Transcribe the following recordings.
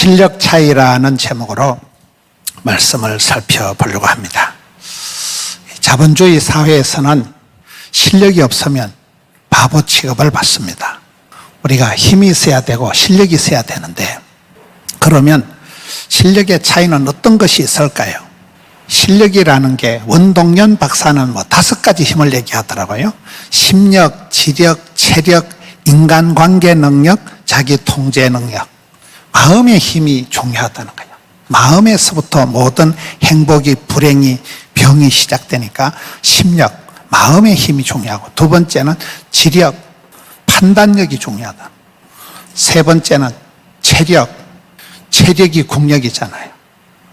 실력 차이라는 제목으로 말씀을 살펴보려고 합니다. 자본주의 사회에서는 실력이 없으면 바보 취급을 받습니다. 우리가 힘이 있어야 되고 실력이 있어야 되는데, 그러면 실력의 차이는 어떤 것이 있을까요? 실력이라는 게 원동연 박사는 5가지 힘을 얘기하더라고요. 심력, 지력, 체력, 인간관계 능력, 자기 통제 능력. 마음의 힘이 중요하다는 거예요. 마음에서부터 모든 행복이, 불행이, 병이 시작되니까 심력, 마음의 힘이 중요하고, 두 번째는 지력, 판단력이 중요하다. 세 번째는 체력, 체력이 국력이잖아요.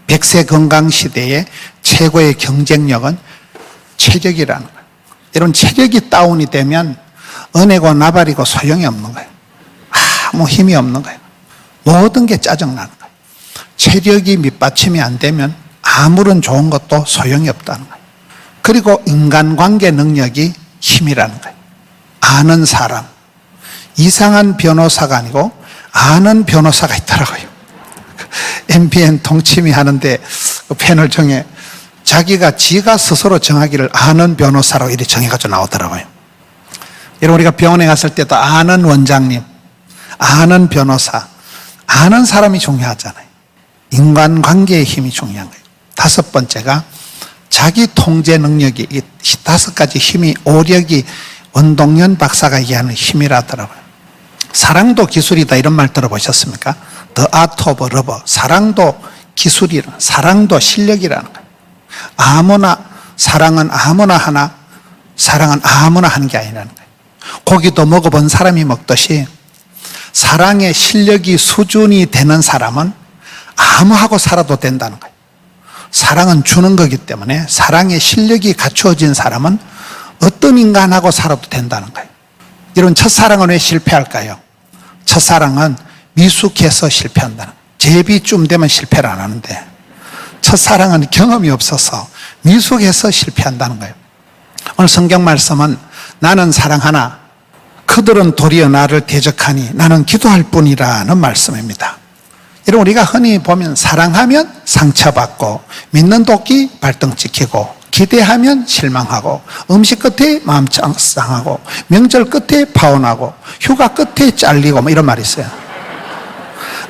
100세 건강시대의 최고의 경쟁력은 체력이라는 거예요. 이런 체력이 다운이 되면 은혜고 나발이고 소용이 없는 거예요. 아무 힘이 없는 거예요. 모든 게 짜증나는 거예요. 체력이 밑받침이 안 되면 아무런 좋은 것도 소용이 없다는 거예요. 그리고 인간관계 능력이 힘이라는 거예요. 아는 사람, 이상한 변호사가 아니고 아는 변호사가 있더라고요. MBN 동치미 하는데 그 패널 중에 지가 스스로 정하기를 아는 변호사라고 이렇게 정해가지고 나오더라고요. 여러분, 우리가 병원에 갔을 때도 아는 원장님, 아는 변호사, 아는 사람이 중요하잖아요. 인간관계의 힘이 중요한 거예요. 5번째가 자기 통제 능력이, 이 5가지 힘이, 오력이 원동연 박사가 얘기하는 힘이라더라고요. 사랑도 기술이다, 이런 말 들어보셨습니까? The art of love. 사랑도 기술이라, 사랑도 실력이라는 거예요. 사랑은 아무나 하나, 사랑은 아무나 하는 게 아니라는 거예요. 고기도 먹어본 사람이 먹듯이 사랑의 실력이 수준이 되는 사람은 아무하고 살아도 된다는 거예요. 사랑은 주는 거기 때문에 사랑의 실력이 갖추어진 사람은 어떤 인간하고 살아도 된다는 거예요. 이런 첫사랑은 왜 실패할까요? 첫사랑은 미숙해서 실패한다는 거예요. 제비쯤 되면 실패를 안 하는데, 첫사랑은 경험이 없어서 미숙해서 실패한다는 거예요. 오늘 성경 말씀은 나는 사랑하나 그들은 도리어 나를 대적하니 나는 기도할 뿐이라는 말씀입니다. 여러분, 우리가 흔히 보면 사랑하면 상처받고, 믿는 도끼 발등 찍히고, 기대하면 실망하고, 음식 끝에 마음 상하고, 명절 끝에 파혼하고, 휴가 끝에 잘리고, 이런 말이 있어요.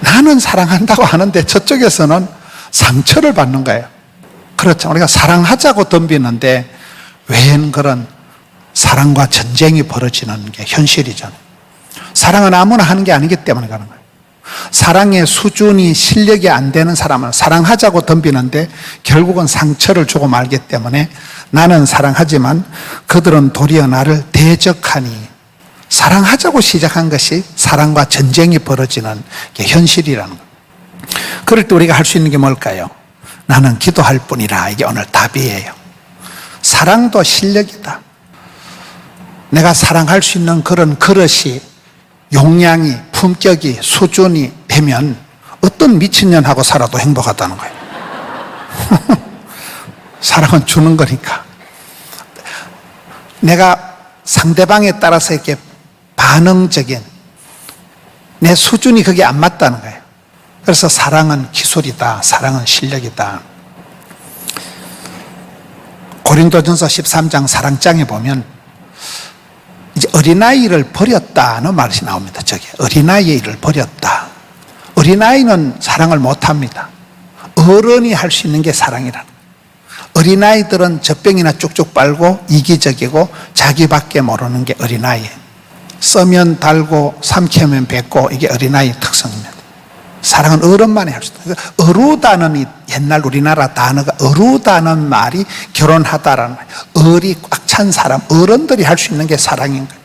나는 사랑한다고 하는데 저쪽에서는 상처를 받는 거예요. 그렇죠. 우리가 사랑하자고 덤비는데 웬 그런 사랑과 전쟁이 벌어지는 게 현실이잖아요. 사랑은 아무나 하는 게 아니기 때문에 그런 거예요. 사랑의 수준이, 실력이 안 되는 사람은 사랑하자고 덤비는데 결국은 상처를 주고 말기 때문에 나는 사랑하지만 그들은 도리어 나를 대적하니, 사랑하자고 시작한 것이 사랑과 전쟁이 벌어지는 게 현실이라는 거예요. 그럴 때 우리가 할 수 있는 게 뭘까요? 나는 기도할 뿐이라. 이게 오늘 답이에요. 사랑도 실력이다. 내가 사랑할 수 있는 그런 그릇이, 용량이, 품격이, 수준이 되면 어떤 미친년하고 살아도 행복하다는 거예요. 사랑은 주는 거니까. 내가 상대방에 따라서 이렇게 반응적인, 내 수준이 그게 안 맞다는 거예요. 그래서 사랑은 기술이다, 사랑은 실력이다. 고린도전서 13장 사랑장에 보면 이제 어린아이를 버렸다는 말이 나옵니다. 저게 어린아이를 버렸다. 어린아이는 사랑을 못합니다. 어른이 할 수 있는 게 사랑이라는 거예요. 어린아이들은 젖병이나 쭉쭉 빨고 이기적이고 자기밖에 모르는 게 어린아이예요. 써면 달고 삼키면 뱉고, 이게 어린아이의 특성입니다. 사랑은 어른만이 할 수 있다. 어루다는, 옛날 우리나라 단어가 어루다는 말이 결혼하다라는 거예요. 얼이 꽉 찬 사람, 어른들이 할 수 있는 게 사랑인 거예요.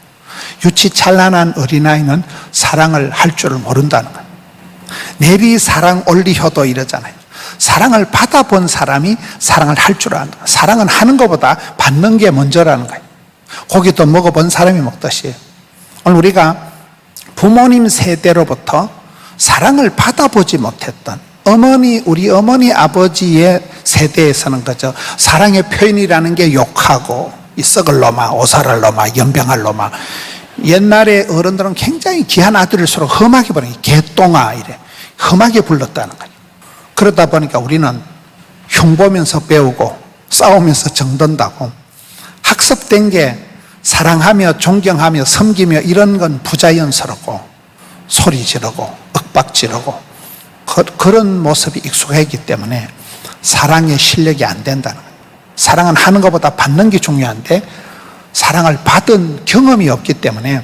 유치찬란한 어린아이는 사랑을 할 줄을 모른다는 거예요. 내비 사랑 올리효도 이러잖아요. 사랑을 받아본 사람이 사랑을 할 줄 안다. 사랑은 하는 것보다 받는 게 먼저라는 거예요. 고기도 먹어본 사람이 먹듯이 오늘 우리가 부모님 세대로부터 사랑을 받아보지 못했던 우리 어머니 아버지의 세대에서는 그저 사랑의 표현이라는 게 욕하고, 이 썩을 놈아, 오살할 놈아, 연병할 놈아. 옛날에 어른들은 굉장히 귀한 아들일수록 험하게 버려요. 개똥아 이래. 험하게 불렀다는 거예요. 그러다 보니까 우리는 흉보면서 배우고 싸우면서 정든다고 학습된 게 사랑하며 존경하며 섬기며 이런 건 부자연스럽고 소리 지르고 윽박 지르고 그런 모습이 익숙했기 때문에 사랑의 실력이 안 된다는 거예요. 사랑은 하는 것보다 받는 게 중요한데 사랑을 받은 경험이 없기 때문에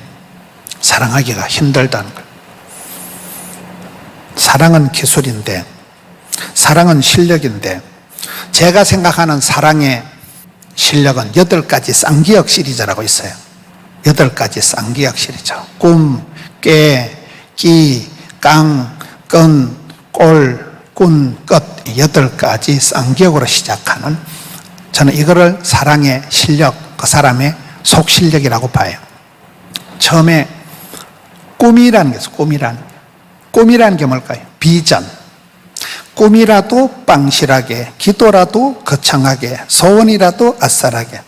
사랑하기가 힘들다는 거예요. 사랑은 기술인데 사랑은 실력인데 제가 생각하는 사랑의 실력은 8가지 쌍기역 시리즈라고 있어요. 8가지 쌍기역 시리즈. 꿈, 꾀, 끼, 깡, 끈, 꼴, 꾼, 끝 8가지 쌍기역으로 시작하는 저는 이거를 사랑의 실력, 그 사람의 속실력이라고 봐요. 처음에 꿈이라는 게 있어요. 꿈이라는 게 뭘까요? 비전. 꿈이라도 빵실하게, 기도라도 거창하게, 소원이라도 아싸라게.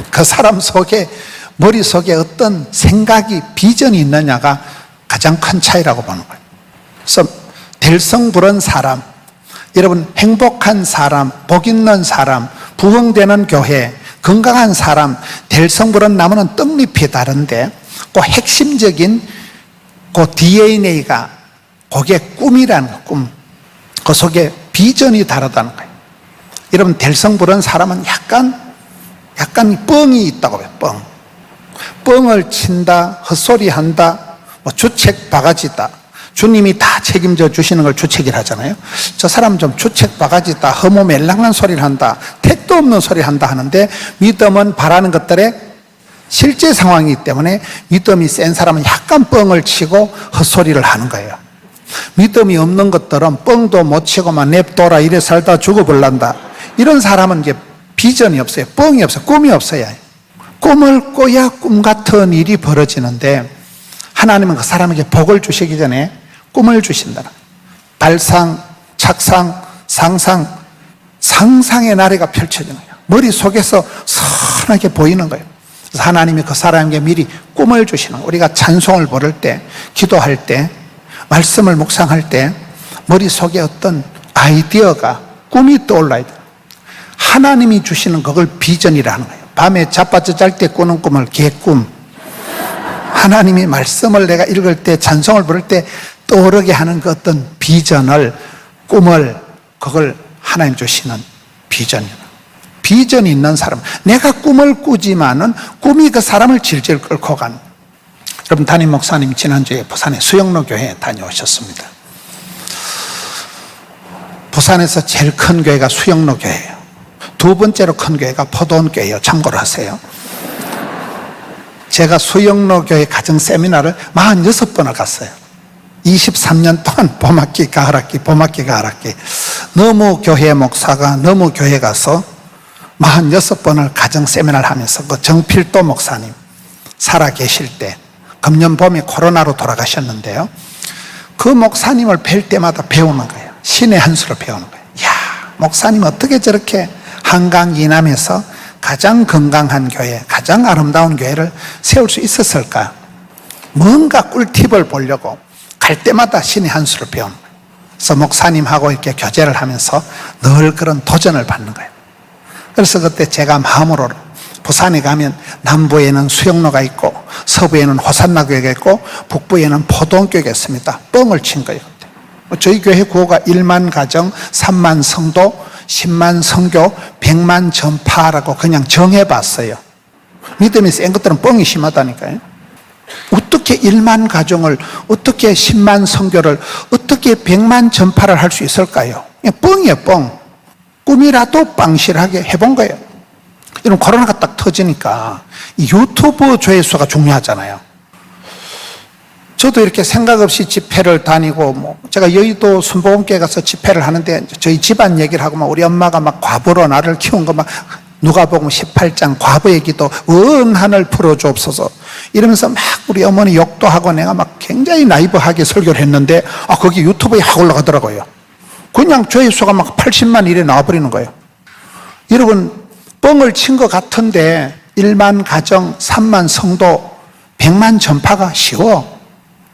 그 사람 속에, 머릿속에 어떤 생각이, 비전이 있느냐가 가장 큰 차이라고 보는 거예요. 그래서 될성부른 사람, 여러분 행복한 사람, 복 있는 사람, 부흥되는 교회, 건강한 사람, 될성부른 나무는 떡잎이 다른데 그 핵심적인 그 DNA가 그게 꿈이라는 거예요. 꿈. 그 속에 비전이 다르다는 거예요. 여러분 될성부른 사람은 약간 뻥이 있다고 해요. 뻥을 친다, 헛소리한다, 뭐 주책 바가지다. 주님이 다 책임져 주시는 걸 주책이라 하잖아요. 저 사람 좀 주책 바가지다, 허무 멜랑난 소리를 한다, 택도 없는 소리를 한다 하는데 믿음은 바라는 것들에 실제 상황이기 때문에 믿음이 센 사람은 약간 뻥을 치고 헛소리를 하는 거예요. 믿음이 없는 것들은 뻥도 못 치고만 냅둬라 이래 살다 죽어버린다. 이런 사람은 이제 비전이 없어요. 뻥이 없어요. 꿈이 없어요. 꿈을 꿔야 꿈 같은 일이 벌어지는데 하나님은 그 사람에게 복을 주시기 전에 꿈을 주신다. 발상, 착상, 상상, 상상의 나래가 펼쳐지는 거예요. 머릿속에서 선하게 보이는 거예요. 그래서 하나님이 그 사람에게 미리 꿈을 주시는 거예요. 우리가 찬송을 부를 때, 기도할 때, 말씀을 묵상할 때 머릿속에 어떤 아이디어가, 꿈이 떠올라야 돼요. 하나님이 주시는 그걸 비전이라는 거예요. 밤에 자빠져 잘 때 꾸는 꿈을 개꿈. 하나님이 말씀을 내가 읽을 때, 찬송을 부를 때 떠오르게 하는 그 어떤 비전을, 꿈을, 그걸 하나님 주시는 비전이에요. 비전이 있는 사람, 내가 꿈을 꾸지만은 꿈이 그 사람을 질질 끌고 가는. 여러분 담임 목사님 지난주에 부산의 수영로 교회에 다녀오셨습니다. 부산에서 제일 큰 교회가 수영로 교회예요. 두 번째로 큰 교회가 포도원 교회예요. 참고로 하세요. 제가 수영로 교회 가정 세미나를 46번을 갔어요. 23년 동안 봄학기, 가을학기, 봄학기, 가을학기. 너무 교회 목사가 너무 교회 가서 46번을 가정 세미나를 하면서 그 정필도 목사님 살아 계실 때 금년 봄에 코로나로 돌아가셨는데요. 그 목사님을 뵐 때마다 배우는 거예요. 신의 한 수를 배우는 거예요. 이야, 목사님 어떻게 저렇게 한강 이남에서 가장 건강한 교회, 가장 아름다운 교회를 세울 수 있었을까? 뭔가 꿀팁을 보려고 갈 때마다 신의 한 수를 배우는 거예요. 그래서 목사님하고 이렇게 교제를 하면서 늘 그런 도전을 받는 거예요. 그래서 그때 제가 마음으로 부산에 가면 남부에는 수영로가 있고 서부에는 호산나 교회가 있고 북부에는 포도원 교회가 있습니다. 뻥을 친 거예요. 저희 교회 구호가 1만 가정, 3만 성도, 10만 성교, 100만 전파라고 그냥 정해봤어요. 믿음이 센 것들은 뻥이 심하다니까요. 어떻게 1만 가정을, 어떻게 10만 성교를, 어떻게 100만 전파를 할 수 있을까요? 그냥 뻥이에요, 뻥. 꿈이라도 빵실하게 해본 거예요. 이런 코로나가 딱 터지니까 유튜브 조회수가 중요하잖아요. 저도 이렇게 생각 없이 집회를 다니고, 제가 여의도 순복음교회 가서 집회를 하는데 저희 집안 얘기를 하고 우리 엄마가 막 과부로 나를 키운 거 막 누가복음 18장 과부의 기도 원한을 풀어주옵소서 이러면서 막 우리 어머니 욕도 하고 내가 막 굉장히 나이브하게 설교를 했는데 거기 유튜브에 확 올라가더라고요. 그냥 조회수가 막 80만 이래 나와버리는 거예요. 여러분 뻥을 친 것 같은데 1만 가정, 3만 성도, 100만 전파가 쉬워.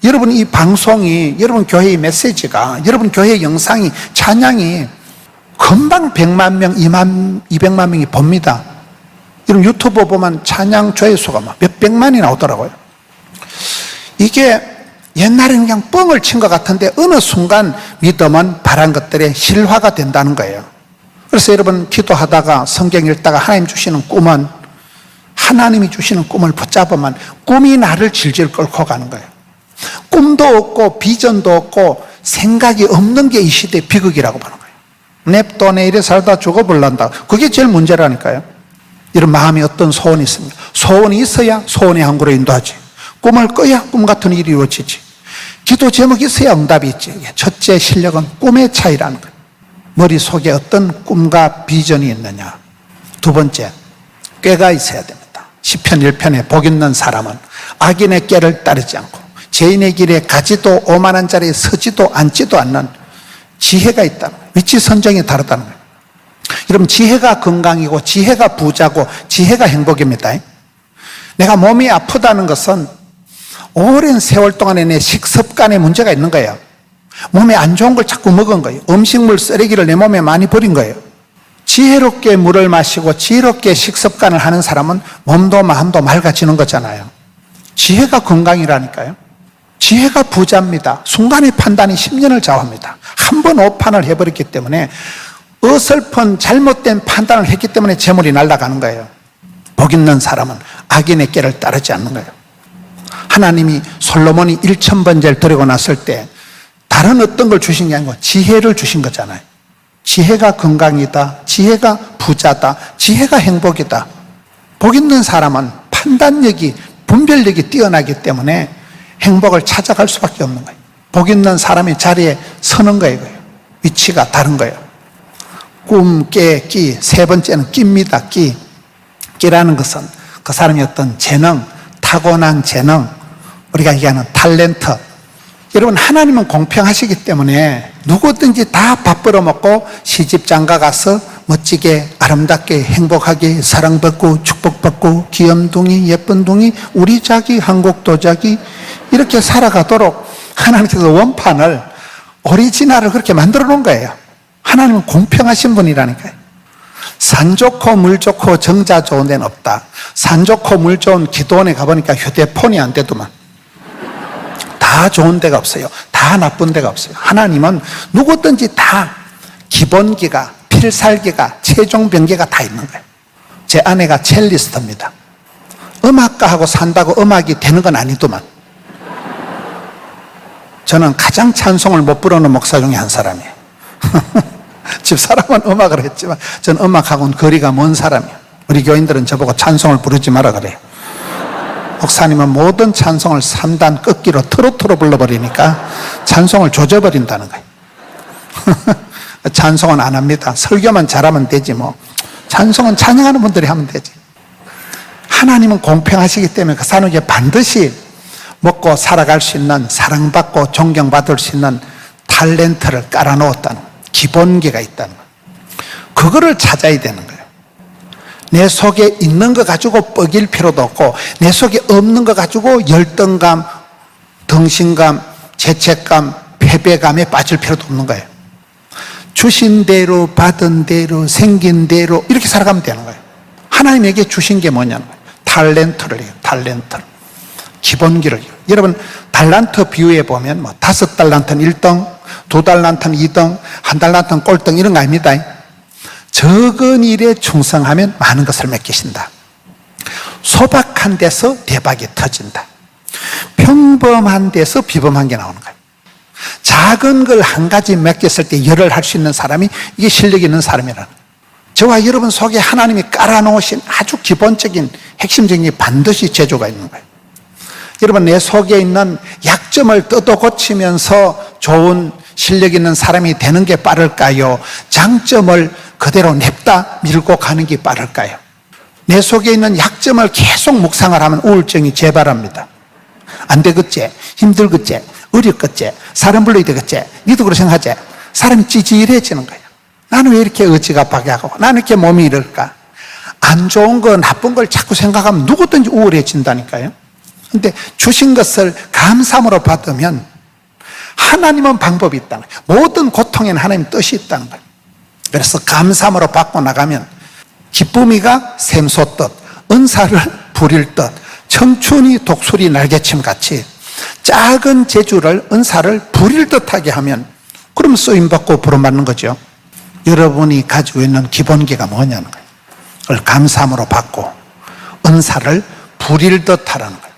여러분 이 방송이, 여러분 교회의 메시지가, 여러분 교회 영상이, 찬양이 금방 100만 명, 200만 명이 봅니다. 여러분 유튜브 보면 찬양 조회수가 막 몇백만이 나오더라고요. 이게 옛날에는 그냥 뻥을 친 것 같은데 어느 순간 믿음은 바란 것들의 실화가 된다는 거예요. 그래서 여러분 기도하다가 성경 읽다가 하나님 주시는 꿈은, 하나님이 주시는 꿈을 붙잡으면 꿈이 나를 질질 끌고 가는 거예요. 꿈도 없고 비전도 없고 생각이 없는 게 이 시대의 비극이라고 보는 거예요. 냅둬 내일에 살다 죽어버린다. 그게 제일 문제라니까요. 이런 마음이 어떤 소원이 있습니다. 소원이 있어야 소원의 항구로 인도하지. 꿈을 꿔야 꿈 같은 일이 이루어지지. 기도 제목이 있어야 응답이 있지. 첫째 실력은 꿈의 차이라는 거예요. 머릿속에 어떤 꿈과 비전이 있느냐. 두 번째, 꾀가 있어야 됩니다. 시편 1편에 복 있는 사람은 악인의 꾀를 따르지 않고 죄인의 길에 가지도 오만한 자리에 서지도 앉지도 않는 지혜가 있다는 거예요. 위치 선정이 다르다는 거예요. 여러분 지혜가 건강이고 지혜가 부자고 지혜가 행복입니다. 내가 몸이 아프다는 것은 오랜 세월 동안에 내 식습관에 문제가 있는 거예요. 몸에 안 좋은 걸 자꾸 먹은 거예요. 음식물 쓰레기를 내 몸에 많이 버린 거예요. 지혜롭게 물을 마시고 지혜롭게 식습관을 하는 사람은 몸도 마음도 맑아지는 거잖아요. 지혜가 건강이라니까요. 지혜가 부자입니다. 순간의 판단이 10년을 좌우합니다. 한 번 오판을 해버렸기 때문에, 어설픈 잘못된 판단을 했기 때문에 재물이 날아가는 거예요. 복 있는 사람은 악인의 꾀를 따르지 않는 거예요. 하나님이 솔로몬이 1000번제를 드리고 났을 때 다른 어떤 걸 주신 게 아니고 지혜를 주신 거잖아요. 지혜가 건강이다, 지혜가 부자다, 지혜가 행복이다. 복 있는 사람은 판단력이, 분별력이 뛰어나기 때문에 행복을 찾아갈 수밖에 없는 거예요. 복 있는 사람이 자리에 서는 거예요. 위치가 다른 거예요. 꿈, 깨, 끼. 세 번째는 끼입니다. 끼. 끼라는 것은 그 사람의 어떤 재능, 타고난 재능, 우리가 얘기하는 탤런트. 여러분 하나님은 공평하시기 때문에 누구든지 다 밥 벌어먹고 시집장가 가서 멋지게 아름답게 행복하게 사랑받고 축복받고 귀염둥이 예쁜둥이 우리 자기 한국 도자기 이렇게 살아가도록 하나님께서 원판을, 오리지널을 그렇게 만들어 놓은 거예요. 하나님은 공평하신 분이라니까요. 산 좋고 물 좋고 정자 좋은 데는 없다. 산 좋고 물 좋은 기도원에 가보니까 휴대폰이 안 되더만. 다 좋은 데가 없어요. 다 나쁜 데가 없어요. 하나님은 누구든지 다 기본기가, 필살기가, 최종 병기가 다 있는 거예요. 제 아내가 첼리스트입니다. 음악가하고 산다고 음악이 되는 건 아니더만. 저는 가장 찬송을 못 부르는 목사 중에 한 사람이에요. 집사람은 음악을 했지만 저는 음악하고는 거리가 먼 사람이에요. 우리 교인들은 저보고 찬송을 부르지 마라 그래요. 목사님은 모든 찬송을 3단 꺾기로 트로트로 불러버리니까 찬송을 조져버린다는 거예요. 찬송은 안 합니다. 설교만 잘하면 되지 뭐. 찬송은 찬양하는 분들이 하면 되지. 하나님은 공평하시기 때문에 그 사람에게 반드시 먹고 살아갈 수 있는, 사랑받고 존경받을 수 있는 탤런트를 깔아놓았다는, 기본기가 있다는 거예요. 그거를 찾아야 되는 거예요. 내 속에 있는 거 가지고 뻐길 필요도 없고 내 속에 없는 거 가지고 열등감, 덩신감, 죄책감, 패배감에 빠질 필요도 없는 거예요. 주신 대로 받은 대로 생긴 대로 이렇게 살아가면 되는 거예요. 하나님에게 주신 게 뭐냐는 거예요. 탤런트를 해요. 탤런트를. 기본기를. 여러분 달란트 비유에 보면 뭐 5달란트는 1등, 2달란트는 2등, 1달란트는 꼴등 이런 거 아닙니다. 적은 일에 충성하면 많은 것을 맡기신다. 소박한 데서 대박이 터진다. 평범한 데서 비범한 게 나오는 거예요. 작은 걸 한 가지 맡겼을 때 열을 할 수 있는 사람이 이게 실력 있는 사람이라는 거예요. 저와 여러분 속에 하나님이 깔아놓으신 아주 기본적인 핵심적인 게 반드시 재조가 있는 거예요. 여러분 내 속에 있는 약점을 뜯어 고치면서 좋은 실력 있는 사람이 되는 게 빠를까요? 장점을 그대로 냅다 밀고 가는 게 빠를까요? 내 속에 있는 약점을 계속 묵상을 하면 우울증이 재발합니다. 안 되겠지, 힘들겠지, 어렵겠지, 사람 불러야 되겠지, 니도 그렇게 생각하지? 사람이 찌질해지는 거예요. 나는 왜 이렇게 의지가 박약하고 나는 이렇게 몸이 이럴까? 안 좋은 거 나쁜 걸 자꾸 생각하면 누구든지 우울해진다니까요. 근데 주신 것을 감사함으로 받으면 하나님은 방법이 있다는 거예요. 모든 고통에는 하나님 뜻이 있다는 거예요. 그래서 감사함으로 받고 나가면 기쁨이가 샘솟듯 은사를 부릴 듯 청춘이 독수리 날개침 같이 작은 재주를 은사를 부릴 듯하게 하면 그럼 쓰임받고 부름받는 거죠. 여러분이 가지고 있는 기본기가 뭐냐는 거예요. 그걸 감사함으로 받고 은사를 부릴 듯 하라는 거예요.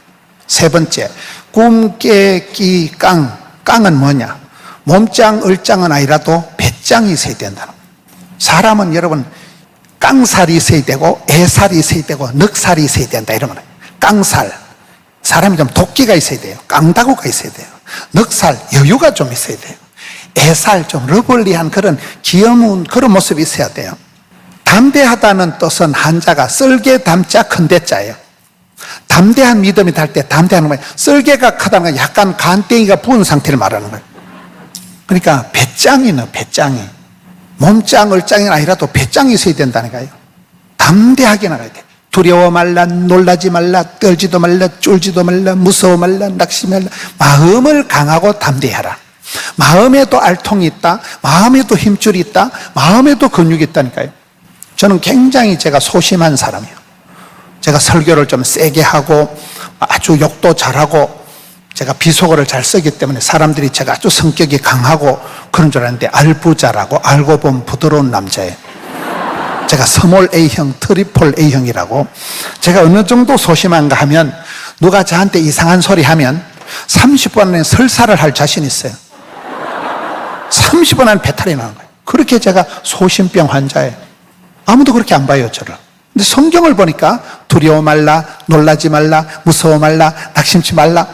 세 번째, 꿈, 깨, 끼, 깡. 깡은 뭐냐? 몸짱, 을짱은 아니라도 배짱이 있어야 된다는 거예요. 사람은 여러분 깡살이 있어야 되고 애살이 있어야 되고 늑살이 있어야 된다 이런 거예요. 깡살, 사람이 좀 도끼가 있어야 돼요. 깡다구가 있어야 돼요. 늑살, 여유가 좀 있어야 돼요. 애살, 좀 러블리한 그런 귀여운 그런 모습이 있어야 돼요. 담대하다는 뜻은 한자가 썰개 담자 큰대자예요. 담대한 믿음이 달 때 담대하는 거예요. 썰개가 크다는 건 약간 간땡이가 부은 상태를 말하는 거예요. 그러니까 배짱이는 배짱이 몸짱, 을짱이 아니라도 배짱이 있어야 된다니까요. 담대하게 나가야 돼. 두려워 말라, 놀라지 말라, 떨지도 말라, 쫄지도 말라, 무서워 말라, 낙심 말라. 마음을 강하고 담대하라. 마음에도 알통이 있다, 마음에도 힘줄이 있다, 마음에도 근육이 있다니까요. 저는 굉장히 제가 소심한 사람이에요. 제가 설교를 좀 세게 하고 아주 욕도 잘하고 제가 비속어를 잘 쓰기 때문에 사람들이 제가 아주 성격이 강하고 그런 줄 알았는데 알부자라고, 알고 보면 부드러운 남자예요. 제가 스몰 A형, 트리플 A형이라고. 제가 어느 정도 소심한가 하면 누가 저한테 이상한 소리 하면 30분 안에 설사를 할 자신 있어요. 30분 안에 배탈이 나는 거예요. 그렇게 제가 소심병 환자예요. 아무도 그렇게 안 봐요, 저를. 근데 성경을 보니까 두려워 말라, 놀라지 말라, 무서워 말라, 낙심치 말라.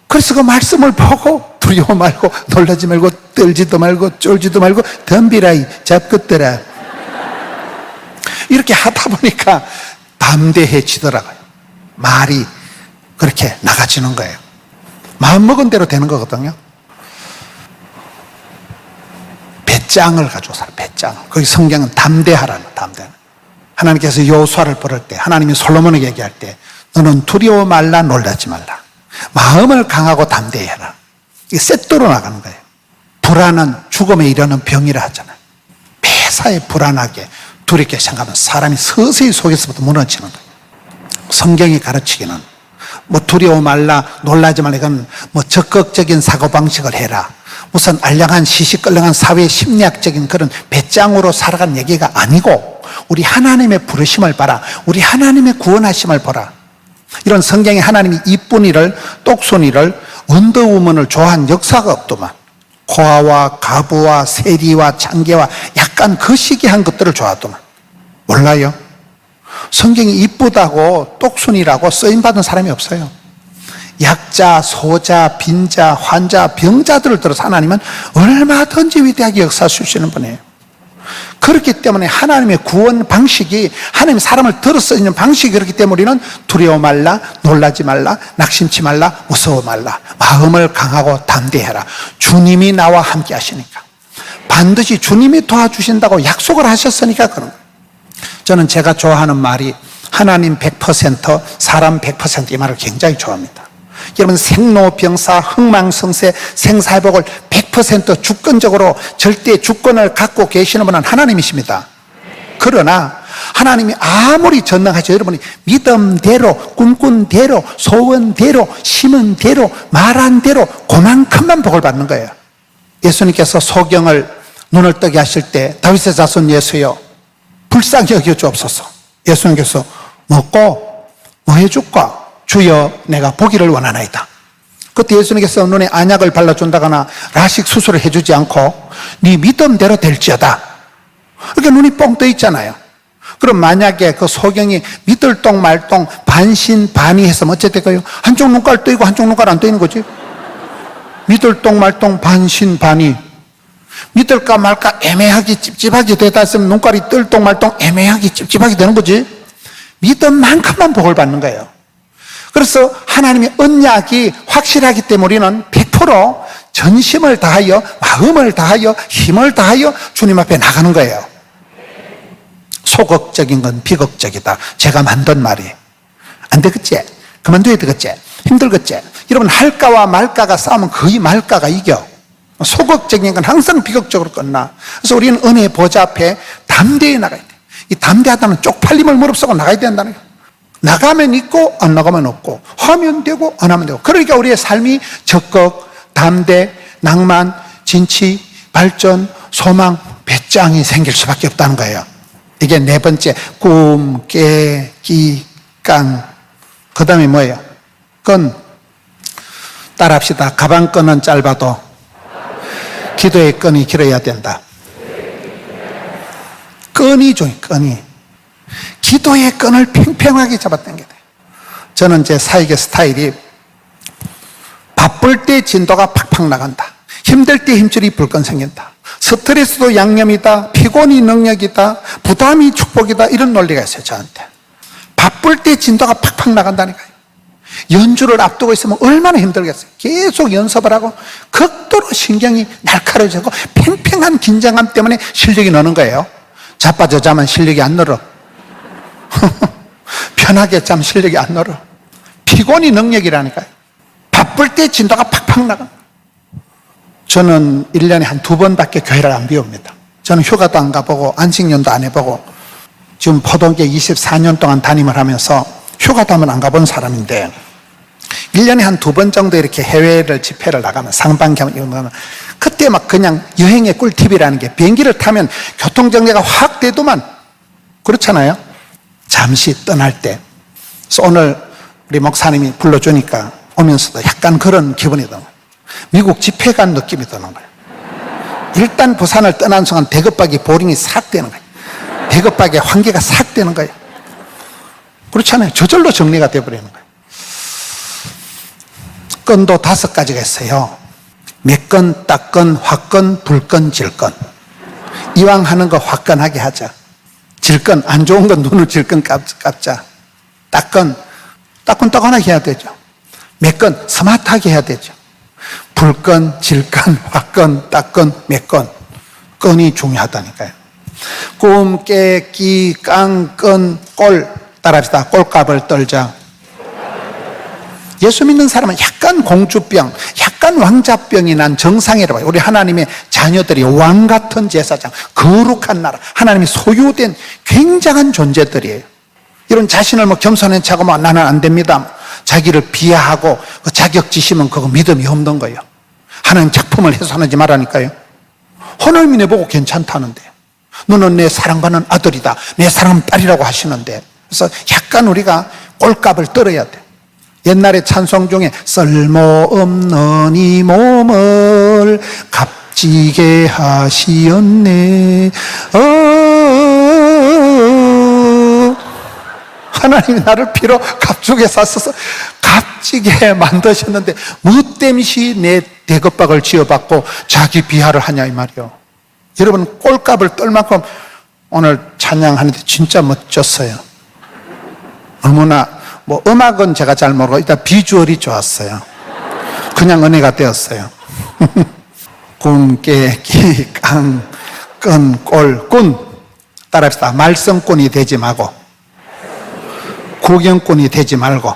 그래서 그 말씀을 보고 두려워 말고 놀라지 말고 떨지도 말고 쫄지도 말고 덤비라이 잡것들아 이렇게 하다 보니까 담대해지더라고요. 말이 그렇게 나가지는 거예요. 마음먹은 대로 되는 거거든요. 배짱을 가지고 살아. 배짱. 거기 성경은 담대하라는, 담대하는. 하나님께서 여호수아를 부를 때, 하나님이 솔로몬에게 얘기할 때 너는 두려워 말라, 놀라지 말라. 마음을 강하고 담대해라. 이게 세트로 나가는 거예요. 불안은 죽음에 이르는 병이라 하잖아요. 매사에 불안하게 두렵게 생각하면 사람이 서서히 속에서부터 무너지는 거예요. 성경이 가르치기는 뭐 두려워 말라, 놀라지 말라, 이건 뭐 적극적인 사고방식을 해라, 무슨 알량한 시시껄렁한 사회 심리학적인 그런 배짱으로 살아간 얘기가 아니고 우리 하나님의 부르심을 봐라, 우리 하나님의 구원하심을 보라. 이런 성경에 하나님이 이쁜이를, 똑손이를, 원더우먼을 좋아한 역사가 없더만. 고아와 가부와 세리와 창개와 약간 거시기한 것들을 좋아하더만. 몰라요? 성경이 이쁘다고 똑순이라고 쓰임받은 사람이 없어요. 약자, 소자, 빈자, 환자, 병자들을 들어서 하나님은 얼마든지 위대하게 역사할 수 있는 분이에요. 그렇기 때문에 하나님의 구원 방식이, 하나님의 사람을 들어 쓰는 방식이 그렇기 때문에 우리는 두려워 말라, 놀라지 말라, 낙심치 말라, 무서워 말라. 마음을 강하고 담대해라. 주님이 나와 함께 하시니까. 반드시 주님이 도와주신다고 약속을 하셨으니까 그런 거예요. 저는 제가 좋아하는 말이 하나님 100%, 사람 100% 이 말을 굉장히 좋아합니다. 여러분 생로병사, 흥망성쇠, 생사회복을 100% 주권적으로 절대 주권을 갖고 계시는 분은 하나님이십니다. 그러나 하나님이 아무리 전능하죠, 여러분이 믿음대로, 꿈꾼대로, 소원대로, 심은 대로, 말한 대로 그만큼만 복을 받는 거예요. 예수님께서 소경을 눈을 뜨게 하실 때 다윗의 자손 예수여 불쌍히 여겨 주옵소서. 예수님께서 먹고 뭐 해줄까? 주여 내가 보기를 원하나이다. 그때 예수님께서 눈에 안약을 발라준다거나 라식 수술을 해주지 않고 네 믿음대로 될지어다. 그러니까 눈이 뻥 떠 있잖아요. 그럼 만약에 그 소경이 미들똥 말똥 반신반의해서 어째 될까요? 한쪽 눈깔 떠 있고 한쪽 눈깔 안 떠 있는 거지. 미들똥 말똥 반신반의. 믿을까 말까 애매하게 찝찝하게 되다 했으면 눈깔이 뜰똥 말똥 애매하게 찝찝하게 되는 거지. 믿음만큼만 복을 받는 거예요. 그래서 하나님의 언약이 확실하기 때문에 우리는 100% 전심을 다하여, 마음을 다하여, 힘을 다하여 주님 앞에 나가는 거예요. 소극적인 건 비극적이다. 제가 만든 말이에요. 안 되겠지? 그만둬야 되겠지? 힘들겠지? 여러분, 할까와 말까가 싸우면 거의 말까가 이겨. 소극적인 건 항상 비극적으로 끝나. 그래서 우리는 은혜의 보좌 앞에 담대히 나가야 돼. 이 담대하다는 쪽팔림을 무릅쓰고 나가야 된다는 거예요. 나가면 있고 안 나가면 없고, 하면 되고 안 하면 되고. 그러니까 우리의 삶이 적극, 담대, 낭만, 진취, 발전, 소망, 배짱이 생길 수밖에 없다는 거예요. 이게 네 번째, 꿈, 깨, 기, 깡. 그 다음에 뭐예요? 끈. 따라합시다. 가방끈은 짧아도 기도의 끈이 길어야 된다. 끈이 좋아요, 끈이. 기도의 끈을 팽팽하게 잡아당겨야 돼요. 저는 제 사역의 스타일이 바쁠 때 진도가 팍팍 나간다. 힘들 때 힘줄이 불끈 생긴다. 스트레스도 양념이다. 피곤이 능력이다. 부담이 축복이다. 이런 논리가 있어요, 저한테. 바쁠 때 진도가 팍팍 나간다니까요. 연주를 앞두고 있으면 얼마나 힘들겠어요. 계속 연습을 하고 극도로 신경이 날카로워지고 팽팽한 긴장감 때문에 실력이 느는 거예요. 자빠져 자면 실력이 안 늘어. 편하게 자면 실력이 안 늘어. 피곤이 능력이라니까요. 바쁠 때 진도가 팍팍 나가. 저는 1년에 한 2번밖에 교회를 안 비웁니다. 저는 휴가도 안 가보고 안식년도 안 해보고 지금 포동계 24년 동안 담임을 하면서 휴가도 한번 안 가본 사람인데 1년에 한 2번 정도 이렇게 해외를 집회를 나가면 상반기 이런 거 하면 그때 막 그냥 여행의 꿀팁이라는 게 비행기를 타면 교통정리가 확 되더만. 그렇잖아요. 잠시 떠날 때. 그래서 오늘 우리 목사님이 불러주니까 오면서도 약간 그런 기분이 드는 거예요. 미국 집회 간 느낌이 드는 거예요. 일단 부산을 떠난 순간 대급박이 보링이 싹 되는 거예요. 대급박의 환기가 싹 되는 거예요. 그렇잖아요. 저절로 정리가 되어버리는 거예요. 끈도 5가지가 있어요. 매끈, 따끈, 화끈, 불끈, 질끈. 이왕 하는 거 화끈하게 하자. 질끈, 안 좋은 건 눈을 질끈 깝자. 따끈, 따끈따끈하게 해야 되죠. 매끈, 스마트하게 해야 되죠. 불끈, 질끈, 화끈, 따끈, 매끈. 끈이 중요하다니까요. 꿈, 깨, 끼, 깡, 끈, 꼴. 따라합시다. 꼴값을 떨자. 예수 믿는 사람은 약간 공주병, 약간 왕자병이 난 정상이라고 해요. 우리 하나님의 자녀들이 왕 같은 제사장, 거룩한 나라, 하나님이 소유된 굉장한 존재들이에요. 이런 자신을 뭐 겸손한 척하고 뭐 나는 안 됩니다. 자기를 비하하고 그 자격지심은 그거 믿음이 없는 거예요. 하나님 작품을 훼손하지 말라니까요. 하나님이 내보고 괜찮다는데, 너는 내 사랑받는 아들이다, 내 사랑하는 딸이라고 하시는데, 그래서 약간 우리가 꼴값을 떨어야 돼. 옛날에 찬송 중에 쓸모없는 이 몸을 값지게 하시었네. 하나님이 나를 피로 값주게 샀어서 값지게 만드셨는데 뭐 땜시 내 대급박을 지어받고 자기 비하를 하냐 이 말이요. 여러분, 꼴값을 떨 만큼 오늘 찬양하는데 진짜 멋졌어요. 너무나 뭐 음악은 제가 잘 모르고 일단 비주얼이 좋았어요. 그냥 은혜가 되었어요. 꿈, 깨, 기, 깡, 끈, 꼴, 꾼. 따라합시다. 말썽꾼이 되지 말고, 구경꾼이 되지 말고,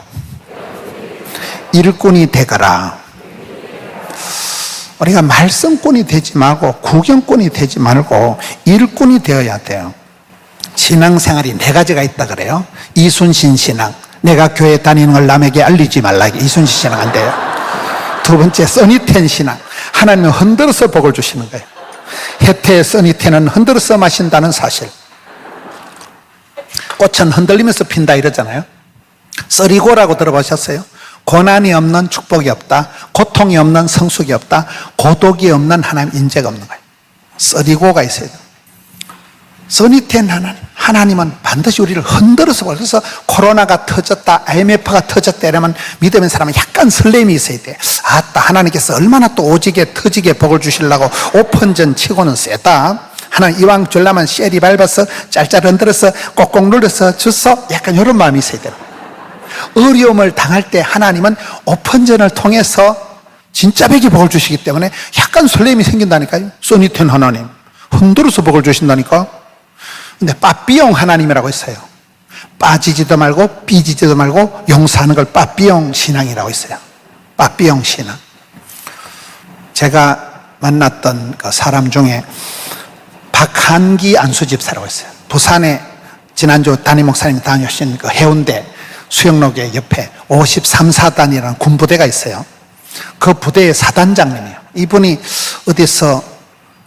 일꾼이 되거라. 우리가 말썽꾼이 되지 말고, 구경꾼이 되지 말고, 일꾼이 되어야 돼요. 신앙생활이 4가지가 있다 그래요. 이순신 신앙. 내가 교회 다니는 걸 남에게 알리지 말라. 이순신 신앙 안 돼요. 2번째, 써니텐 신앙. 하나님은 흔들어서 복을 주시는 거예요. 혜태의 써니텐은 흔들어서 마신다는 사실. 꽃은 흔들리면서 핀다 이러잖아요. 써리고라고 들어보셨어요? 고난이 없는 축복이 없다. 고통이 없는 성숙이 없다. 고독이 없는 하나님 인재가 없는 거예요. 써리고가 있어야 돼요. 써니텐 하나님은 반드시 우리를 흔들어서 보고, 그래서 코로나가 터졌다, IMF가 터졌다 이러면 믿음의 사람은 약간 설렘이 있어야 돼. 아따, 하나님께서 얼마나 또 오지게 터지게 복을 주시려고 오픈전 치고는 세다. 하나님 이왕 줄라면 쉐리 밟아서 짤짤 흔들어서 꼭꼭 눌러서 주소, 약간 이런 마음이 있어야 돼요. 어려움을 당할 때 하나님은 오픈전을 통해서 진짜 백이 복을 주시기 때문에 약간 설렘이 생긴다니까요. 써니텐 하나님 흔들어서 복을 주신다니까. 근데 빠삐용 하나님이라고 있어요. 빠지지도 말고 삐지지도 말고 용서하는 걸 빠삐용 신앙이라고 있어요. 빠삐용 신앙. 제가 만났던 그 사람 중에 박한기 안수집사라고 있어요. 부산에 지난주 담임 목사님이 다녀오신 그 해운대 수영로계 옆에 53사단이라는 군부대가 있어요. 그 부대의 사단장님이에요. 이분이 어디서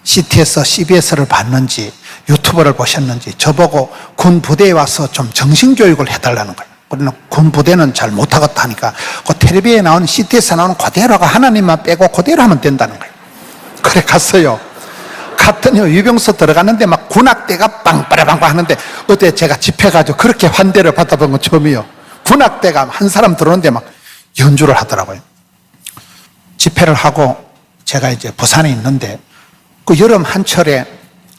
CT에서 CBS를 봤는지 유튜브를 보셨는지 저보고 군부대에 와서 좀 정신교육을 해달라는 거예요. 우리는 군부대는 잘 못하겠다 하니까 그 텔레비에 나오는 CT에서 나오는 그대로가 하나님만 빼고 그대로 하면 된다는 거예요. 그래 갔어요. 갔더니 유병소 들어갔는데 막 군악대가 빵빠라빵빠 하는데 어제 제가 집회 가지고 그렇게 환대를 받아본 건 처음이에요. 군악대가 한 사람 들어오는데 막 연주를 하더라고요. 집회를 하고 제가 이제 부산에 있는데 그 여름 한철에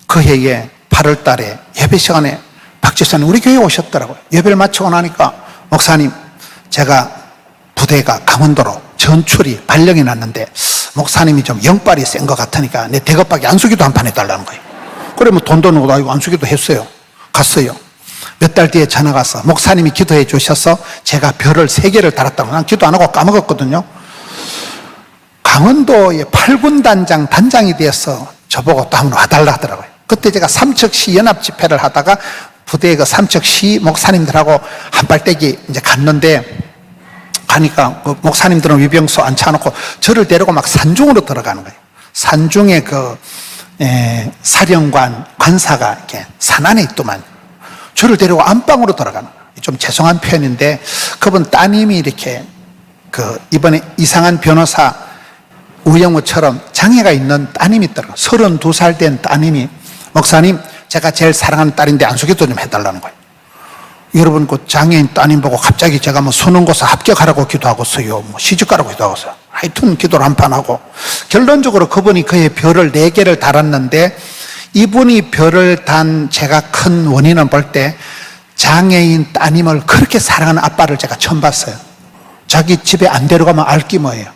그 해에 8월 달에 예배 시간에 박 집사님 우리 교회에 오셨더라고요. 예배를 마치고 나니까 목사님 제가 부대가 강원도로 전출이 발령이 났는데 목사님이 좀 영빨이 센 것 같으니까 내 대급박이 안수기도 한 판 해달라는 거예요. 그래 뭐 돈도 넣고 나 이거 안수기도 했어요. 갔어요. 몇 달 뒤에 전화가 와서 목사님이 기도해 주셔서 제가 별을 3개를 달았다고. 난 기도 안 하고 까먹었거든요. 강원도의 8군 단장 단장이 되어서 저보고 또 한번 와달라 하더라고요. 그때 제가 삼척시 연합 집회를 하다가 부대의 그 삼척시 목사님들하고 한발떼기 이제 갔는데 가니까 그 목사님들은 위병소 앉혀놓고 저를 데리고 막 산중으로 들어가는 거예요. 산중에 그 사령관 관사가 이렇게 산 안에 있더만 저를 데리고 안방으로 들어가는 거예요. 좀 죄송한 표현인데 그분 따님이 이렇게 그 이번에 이상한 변호사 우영우처럼 장애가 있는 따님이 있더라고요. 32살 된 따님이 목사님 제가 제일 사랑하는 딸인데 안수기도 좀 해달라는 거예요. 여러분 그 장애인 따님 보고 갑자기 제가 뭐 수능고사 합격하라고 기도하고서요 뭐 시집가라고 기도하고서요 하여튼 기도를 한 판 하고 결론적으로 그분이 그의 별을 4개를 달았는데 이분이 별을 단 제가 큰 원인은 볼 때 장애인 따님을 그렇게 사랑하는 아빠를 제가 처음 봤어요. 자기 집에 안 데려가면 알기 뭐예요.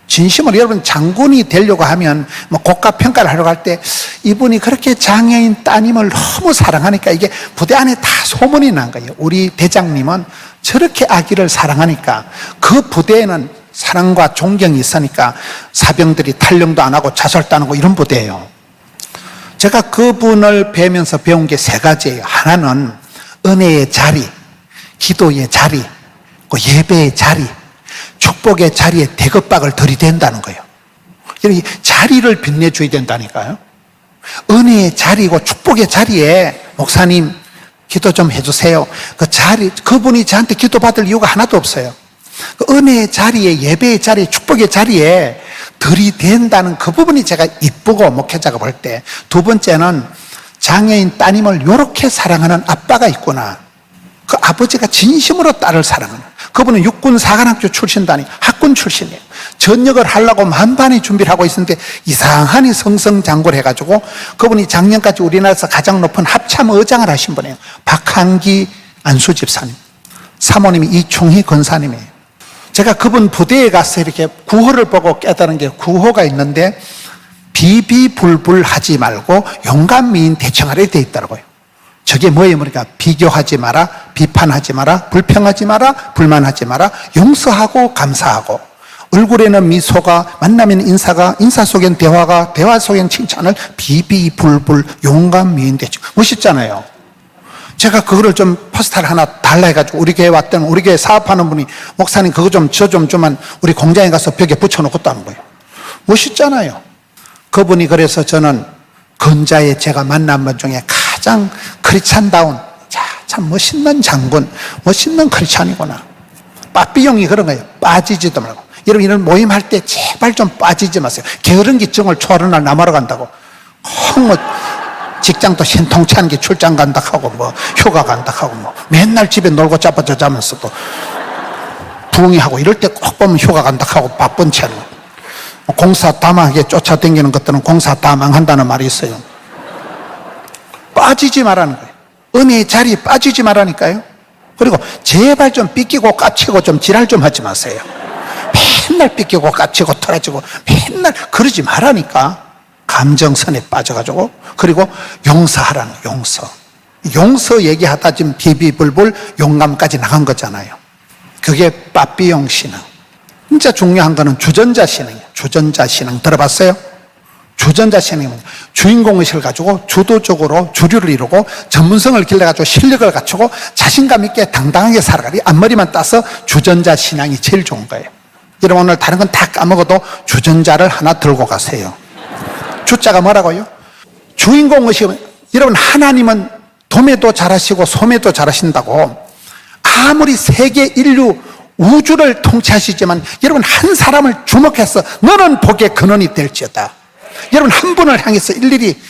진심으로 여러분 장군이 되려고 하면 뭐 국가 평가를 하려고 할 때 이분이 그렇게 장애인 따님을 너무 사랑하니까 이게 부대 안에 다 소문이 난 거예요. 우리 대장님은 저렇게 아기를 사랑하니까 그 부대에는 사랑과 존경이 있으니까 사병들이 탈영도 안 하고 자살도 안 하고 이런 부대예요. 제가 그분을 뵈면서 배운 게 3가지예요. 하나는 은혜의 자리, 기도의 자리, 예배의 자리, 축복의 자리에 대급박을 들이댄다는 거예요. 이 자리를 빛내줘야 된다니까요. 은혜의 자리고 축복의 자리에 목사님 기도 좀 해주세요. 그 자리, 그분이 저한테 기도받을 이유가 하나도 없어요. 그 은혜의 자리에, 예배의 자리에, 축복의 자리에 들이댄다는 그 부분이 제가 이쁘고 목회자가 볼 때. 2번째는 장애인 따님을 이렇게 사랑하는 아빠가 있구나. 그 아버지가 진심으로 딸을 사랑하는. 그분은 육군 사관학교 출신도 아니고 학군 출신이에요. 전역을 하려고 만반의 준비를 하고 있었는데 이상하니 성성장구를 해가지고 그분이 작년까지 우리나라에서 가장 높은 합참 의장을 하신 분이에요. 박한기 안수집사님. 사모님이 이충희 권사님이에요. 제가 그분 부대에 가서 이렇게 구호를 보고 깨달은 게 구호가 있는데 비비불불하지 말고 용감미인 대청하려 되어 있더라고요. 저게 뭐예요? 그러니까 비교하지 마라, 비판하지 마라, 불평하지 마라, 불만하지 마라, 용서하고 감사하고 얼굴에는 미소가, 만나면 인사가, 인사 속엔 대화가, 대화 속엔 칭찬을 비비불불 용감미인 대청. 멋있잖아요. 제가 그거를 좀 포스터를 하나 달라 해가지고 우리 교회 왔던 우리 교회 사업하는 분이 목사님 그거 좀 저 좀만 우리 공장에 가서 벽에 붙여놓고 있다는 거예요. 멋있잖아요. 그분이 그래서 저는 근자에 제가 만난 분 중에 가장 크리스찬다운, 참 멋있는 장군, 멋있는 크리스찬이구나. 빠삐용이 그런 거예요. 빠지지도 말고. 여러분 이런 모임할 때 제발 좀 빠지지 마세요. 게으른기증을 초하는 날 남하러 간다고 뭐 직장도 신통치 않은 게 출장 간다 하고 뭐 휴가 간다 하고 뭐 맨날 집에 놀고 짜빠져 자면서도 부흥이하고 이럴 때 꼭 보면 휴가 간다 하고 바쁜 채 하는 공사 다망하게 쫓아다니는 것들은 공사 다망한다는 말이 있어요. 빠지지 말라는 거예요. 은혜의 자리에 빠지지 말라니까요. 그리고 제발 좀 삐끼고 까치고 좀 지랄 좀 하지 마세요. 맨날 삐끼고 까치고 털어지고 맨날 그러지 말라니까. 감정선에 빠져가지고. 그리고 용서하라는 용서. 용서 얘기하다 지금 비비불불 용감까지 나간 거잖아요. 그게 빠삐용 신앙. 진짜 중요한 거는 주전자 신앙이에요. 주전자 신앙 들어봤어요? 주전자 신앙이 뭐냐? 주인공의식을 가지고 주도적으로 주류를 이루고 전문성을 길러가지고 실력을 갖추고 자신감 있게 당당하게 살아가리. 앞머리만 따서 주전자 신앙이 제일 좋은 거예요. 여러분 오늘 다른 건 다 까먹어도 주전자를 하나 들고 가세요. 주자가 뭐라고요? 주인공의식. 여러분 하나님은 도매도 잘하시고 소매도 잘하신다고 아무리 세계 인류 우주를 통치하시지만 여러분 한 사람을 주목해서 너는 복의 근원이 될지어다. 여러분 한 분을 향해서 일일이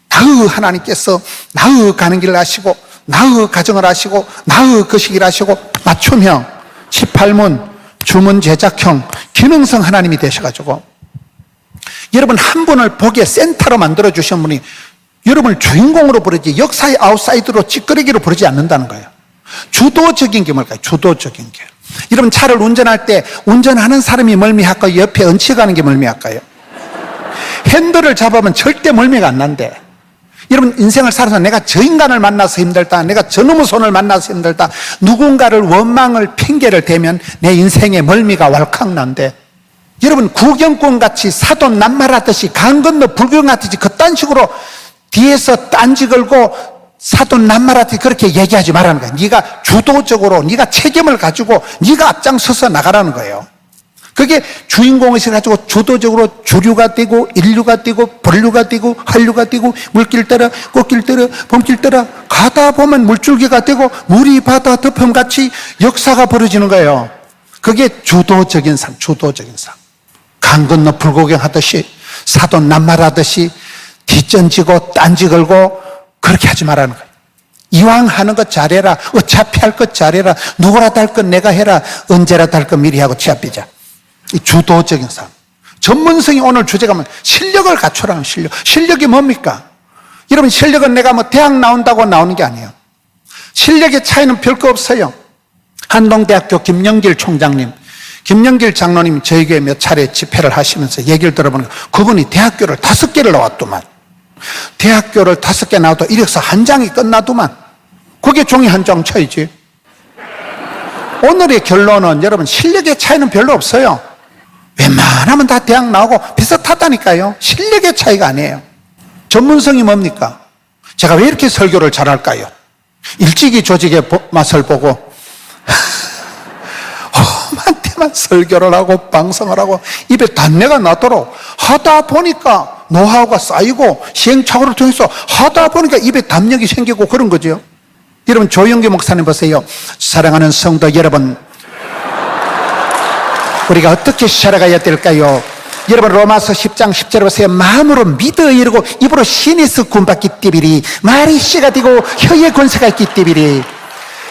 나의 하나님께서 나의 가는 길을 아시고 나의 가정을 아시고 나의 거시기를 아시고 맞춤형 18문 주문 제작형 기능성 하나님이 되셔가지고 여러분 한 분을 복의 센터로 만들어 주신 분이 여러분을 주인공으로 부르지 역사의 아웃사이드로 찌끄레기로 부르지 않는다는 거예요. 주도적인 게 뭘까요? 주도적인 게. 여러분 차를 운전할 때 운전하는 사람이 멀미할까요? 옆에 얹혀가는 게 멀미할까요? 핸들을 잡으면 절대 멀미가 안 난대. 여러분 인생을 살아서 내가 저 인간을 만나서 힘들다, 내가 저놈의 손을 만나서 힘들다, 누군가를 원망을 핑계를 대면 내 인생에 멀미가 왈칵 난대. 여러분 구경꾼같이 사돈 낱말하듯이 강 건너 불경하듯이 그딴 식으로 뒤에서 딴지 걸고 사돈 낱말하듯이 그렇게 얘기하지 말라는 거야. 네가 주도적으로 네가 책임을 가지고 네가 앞장서서 나가라는 거예요. 그게 주인공의식을 가지고 주도적으로 주류가 되고 인류가 되고 본류가 되고 한류가 되고 물길 따라 꽃길 따라 봄길 따라 가다 보면 물줄기가 되고 물이 바다 덮음같이 역사가 벌어지는 거예요. 그게 주도적인 삶, 주도적인 삶. 강 건너 불구경하듯이 사돈 낱말하듯이 뒷전지고 딴지 걸고 그렇게 하지 말라는 거예요. 이왕 하는 것 잘해라. 어차피 할 것 잘해라. 누구라도 할 것 내가 해라. 언제라도 할 것 미리 하고 취합비자. 이 주도적인 삶. 전문성이 오늘 주제가 뭐 실력을 갖추라는 실력. 실력이 뭡니까? 여러분 실력은 내가 뭐 대학 나온다고 나오는 게 아니에요. 실력의 차이는 별거 없어요. 한동대학교 김영길 총장님, 김영길 장로님 저희 교회 몇 차례 집회를 하시면서 얘기를 들어보니까 그분이 대학교를 5개를 나왔더만. 대학교를 5개 나와도 이력서 한 장이 끝나더만. 그게 종이 한 장 차이지. 오늘의 결론은 여러분 실력의 차이는 별로 없어요. 웬만하면 다 대학 나오고 비슷하다니까요. 실력의 차이가 아니에요. 전문성이 뭡니까? 제가 왜 이렇게 설교를 잘할까요? 일찍이 조직의 맛을 보고 험한 때만 설교를 하고 방송을 하고 입에 단내가 나도록 하다 보니까 노하우가 쌓이고 시행착오를 통해서 하다 보니까 입에 담력이 생기고 그런 거죠. 여러분 조영기 목사님 보세요. 사랑하는 성도 여러분, 우리가 어떻게 살아가야 될까요? 여러분 로마서 10장 10절에 보세요. 마음으로 믿어 이르고 입으로 시니스 군받기 띠비리 말이 씨가 되고 혀의 권세가 있기 띠비리.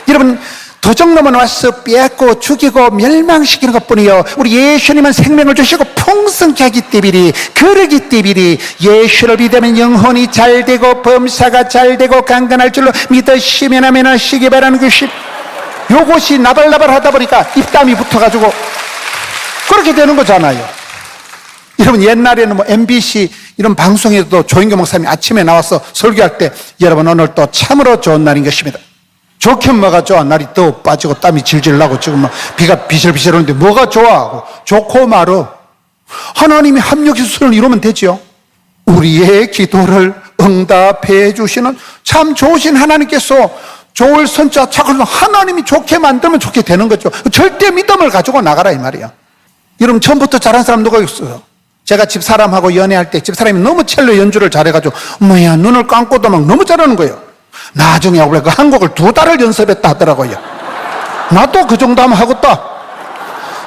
여러분 도적놈은 와서 빼앗고 죽이고 멸망시키는 것뿐이요 우리 예수님은 생명을 주시고 풍성케 하기 때문에 그러기 때문에 예수를 믿으면 영혼이 잘되고 범사가 잘되고 강건할 줄로 믿으시면 하면 하시기 바라는 것이 요것이 나발나발 하다 보니까 입담이 붙어가지고 그렇게 되는 거잖아요. 여러분 옛날에는 뭐 MBC 이런 방송에도 조인교 목사님이 아침에 나와서 설교할 때 여러분 오늘 또 참으로 좋은 날인 것입니다. 좋긴 뭐가 좋아. 날이 더 빠지고 땀이 질질 나고 지금 막 비가 비실비실 오는데 뭐가 좋아? 좋고 말어. 하나님이 합력수술을 이루면 되죠. 우리의 기도를 응답해 주시는 참 좋으신 하나님께서 좋을 선자 착을 하나님이 좋게 만들면 좋게 되는 거죠. 절대 믿음을 가지고 나가라 이 말이야. 여러분 처음부터 잘한 사람 누가 있어요? 제가 집사람하고 연애할 때 집사람이 너무 첼로 연주를 잘해가지고 뭐야 눈을 감고도 막 너무 잘하는 거예요. 나중에 원래 그 한 곡을 2달을 연습했다 하더라고요. 나도 그 정도 하면 하겠다.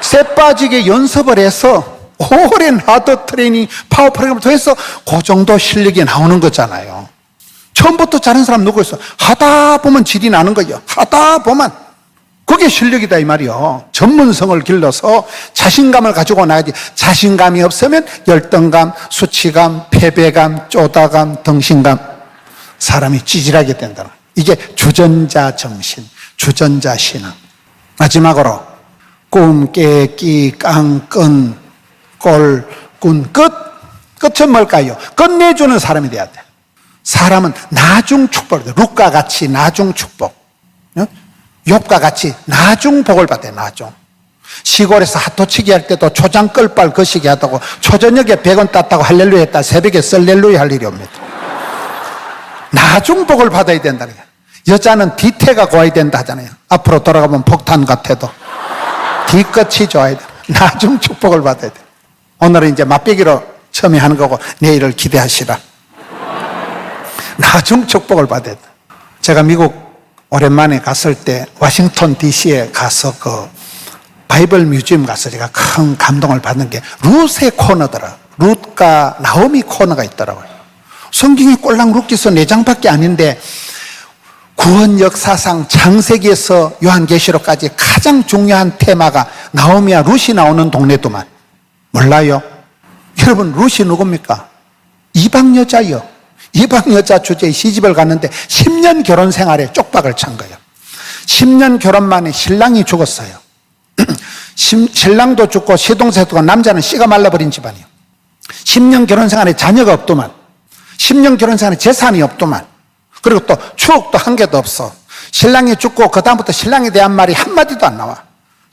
쇠 빠지게 연습을 해서 오랜 하드 트레이닝 파워 프로그램을 통해서 그 정도 실력이 나오는 거잖아요. 처음부터 잘하는 사람 누구 있어? 하다 보면 질이 나는 거예요. 하다 보면. 그게 실력이다 이 말이요. 전문성을 길러서 자신감을 가지고 나야지. 자신감이 없으면 열등감, 수치감, 패배감, 쪼다감, 덩신감. 사람이 찌질하게 된다. 이게 주전자 정신, 주전자 신앙. 마지막으로 꿈, 깨, 끼, 깡, 끈, 꼴, 꾼, 끝. 끝은 뭘까요? 끝내주는 사람이 돼야 돼. 사람은 나중 축복을 받아요. 룻과 같이 나중 축복. 욥과 같이 나중 복을 받아요. 나중. 시골에서 핫도치기 할 때도 초장 끌빨 거시기 하다고 초저녁에 100원 땄다고 할렐루야 했다 새벽에 썰렐루야 할 일이 옵니다. 나중 복을 받아야 된다는 거예요. 여자는 뒤태가 고와야 된다 하잖아요. 앞으로 돌아가면 폭탄 같아도 뒤끝이 좋아야 돼. 나중 축복을 받아야 돼. 오늘은 이제 맛배기로 처음에 하는 거고 내일을 기대하시라. 나중 축복을 받아야 돼. 제가 미국 오랜만에 갔을 때 워싱턴 DC에 가서 그 바이블 뮤지엄 가서 제가 큰 감동을 받는 게 룻의 코너더라. 룻과 나오미 코너가 있더라고요. 성경이 꼴랑 룻기서 4장밖에 아닌데 구원 역사상 창세기에서 요한계시록까지 가장 중요한 테마가 나오미와 룻이 나오는 동네도만. 몰라요? 여러분 룻이 누굽니까? 이방 여자요. 이방 여자 주제에 시집을 갔는데 10년 결혼 생활에 쪽박을 찬 거예요. 10년 결혼 만에 신랑이 죽었어요. 신랑도 죽고 시동생도 죽고 남자는 씨가 말라버린 집안이에요. 10년 결혼 생활에 자녀가 없더만. 10년 결혼 생활에 재산이 없더만. 그리고 또 추억도 한 개도 없어. 신랑이 죽고 그 다음부터 신랑에 대한 말이 한마디도 안 나와.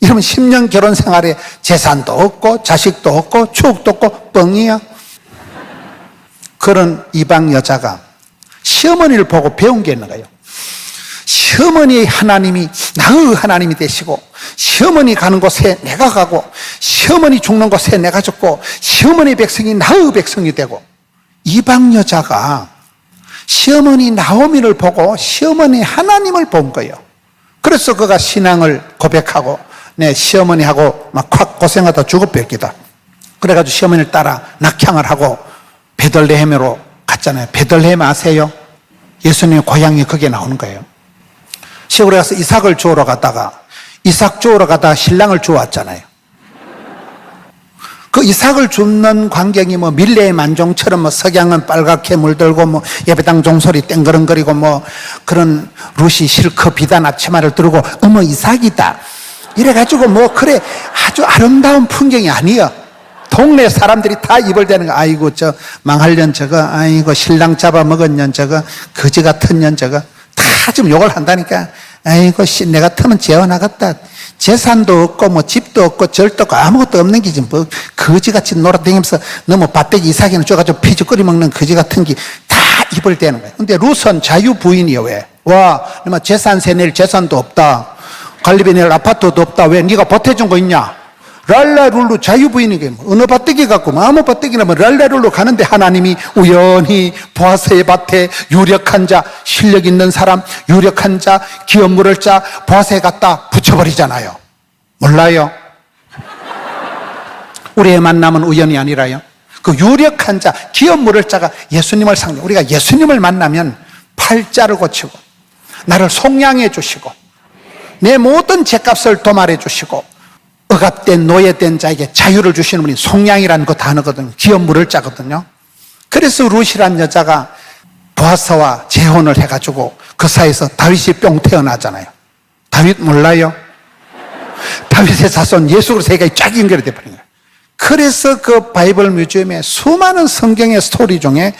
이러면 10년 결혼 생활에 재산도 없고 자식도 없고 추억도 없고 뻥이야. 그런 이방 여자가 시어머니를 보고 배운 게 있는 거예요. 시어머니의 하나님이 나의 하나님이 되시고 시어머니 가는 곳에 내가 가고 시어머니 죽는 곳에 내가 죽고 시어머니 백성이 나의 백성이 되고. 이방 여자가 시어머니 나오미를 보고 시어머니 하나님을 본 거예요. 그래서 그가 신앙을 고백하고 내 시어머니하고 막 확 고생하다 죽어버리기다. 그래가지고 시어머니를 따라 낙향을 하고 베들레헴으로 갔잖아요. 베들레헴 아세요? 예수님의 고향이 거기에 나오는 거예요. 시골에 가서 이삭을 주우러 갔다가 이삭 주우러 가다가 신랑을 주워왔잖아요. 그 이삭을 줍는 광경이 뭐 밀레의 만종처럼 뭐 석양은 빨갛게 물들고 뭐 예배당 종소리 땡그렁거리고 뭐 그런 룻이 실컷 비단 앞치마를 두르고 어머 이삭이다 이래가지고 뭐 그래 아주 아름다운 풍경이 아니야. 동네 사람들이 다 입을 대는 거. 아이고 저 망할년 저거, 아이고 신랑 잡아먹은 년 저거, 거지 같은 년 저거 다 지금 욕을 한다니까. 아이고 내 같으면 재워나갔다. 재산도 없고 뭐 집도 없고 절도 없고 아무것도 없는 게 지금 뭐 거지같이 놀아다니면서 너무 밭대기 이삭이는 쪼가지고 피죽거리 먹는 거지 같은 게 다 입을 대는 거예요. 근데 룻은 자유부인이요. 왜? 와, 너 재산세 낼 재산도 없다. 관리비 낼 아파트도 없다. 왜? 네가 보태준 거 있냐? 랄라룰루 자유부인에게 어느 밭대기 갖고 뭐 아무 밭대기나 뭐 랄라룰루 가는데 하나님이 우연히 보아스의 밭에 유력한 자, 실력 있는 사람, 유력한 자, 기업 물을 자 보아스에 갖다 붙여버리잖아요. 몰라요? 우리의 만남은 우연이 아니라요. 그 유력한 자, 기업 물을 자가 예수님을 상대. 우리가 예수님을 만나면 팔자를 고치고 나를 속량해 주시고 내 모든 죄값을 도말해 주시고 억압된 노예된 자에게 자유를 주시는 분이 속량이라는 그 단어거든요. 기업 물을 자거든요. 그래서 룻이라는 여자가 보아스와 재혼을 해가지고 그 사이에서 다윗이 뿅 태어나잖아요. 다윗 몰라요? 다윗의 자손 예수 그리스도 세계에 쫙 연결이 돼버린 거예요. 그래서 그 바이블 뮤지엄의 수많은 성경의 스토리 중에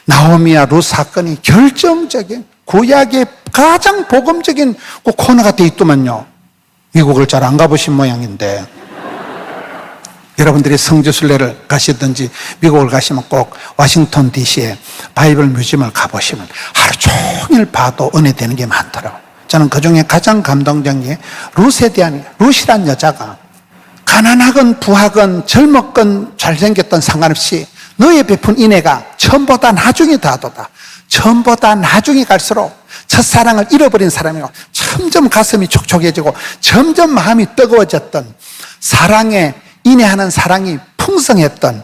나오미와 룻 사건이 결정적인 구약의 가장 복음적인 그 코너가 돼 있더만요. 미국을 잘 안 가보신 모양인데 여러분들이 성지순례를 가시든지 미국을 가시면 꼭 워싱턴 DC에 바이블 뮤지엄을 가보시면 하루 종일 봐도 은혜 되는 게 많더라고요. 저는 그중에 가장 감동적인 게 룻에 대한, 룻이란 여자가 가난하건 부하건 젊었건 잘생겼던 상관없이 너의 베푼 인애가 처음보다 나중에 더하도다. 처음보다 나중에 갈수록 첫사랑을 잃어버린 사람이고 점점 가슴이 촉촉해지고 점점 마음이 뜨거워졌던 사랑에 인애하는 사랑이 풍성했던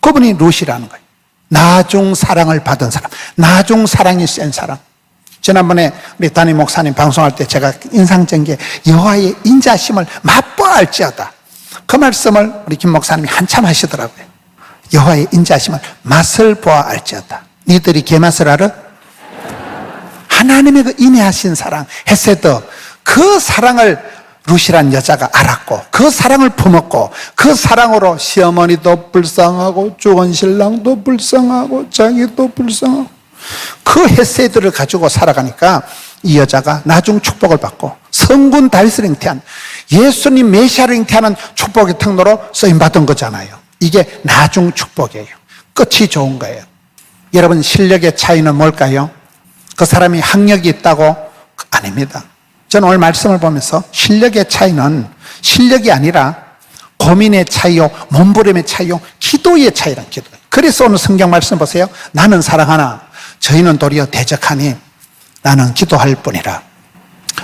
그분이 룻이라는 거예요. 나중 사랑을 받은 사람, 나중 사랑이 센 사람. 지난번에 우리 담임 목사님 방송할 때 제가 인상적인 게 여호와의 인자심을 맛보알지어다. 그 말씀을 우리 김 목사님이 한참 하시더라고요. 여호와의 인자심을 맛을 보아 알지어다. 니들이 개맛을 알아? 하나님의 그 인애하신 사랑, 헤세드, 그 사랑을 룻이란 여자가 알았고 그 사랑을 품었고 그 사랑으로 시어머니도 불쌍하고 죽은 신랑도 불쌍하고 자기도 불쌍하고 그 헤세드를 가지고 살아가니까 이 여자가 나중 축복을 받고 성군 다윗을 잉태한 예수님 메시아를 잉태하는 축복의 통로로 쓰임받은 거잖아요. 이게 나중 축복이에요. 끝이 좋은 거예요. 여러분, 실력의 차이는 뭘까요? 그 사람이 학력이 있다고? 아닙니다. 저는 오늘 말씀을 보면서 실력의 차이는 실력이 아니라 고민의 차이요, 몸부림의 차이요, 기도의 차이란 기도예요. 그래서 오늘 성경 말씀 보세요. 나는 사랑하나 저희는 도리어 대적하니 나는 기도할 뿐이라.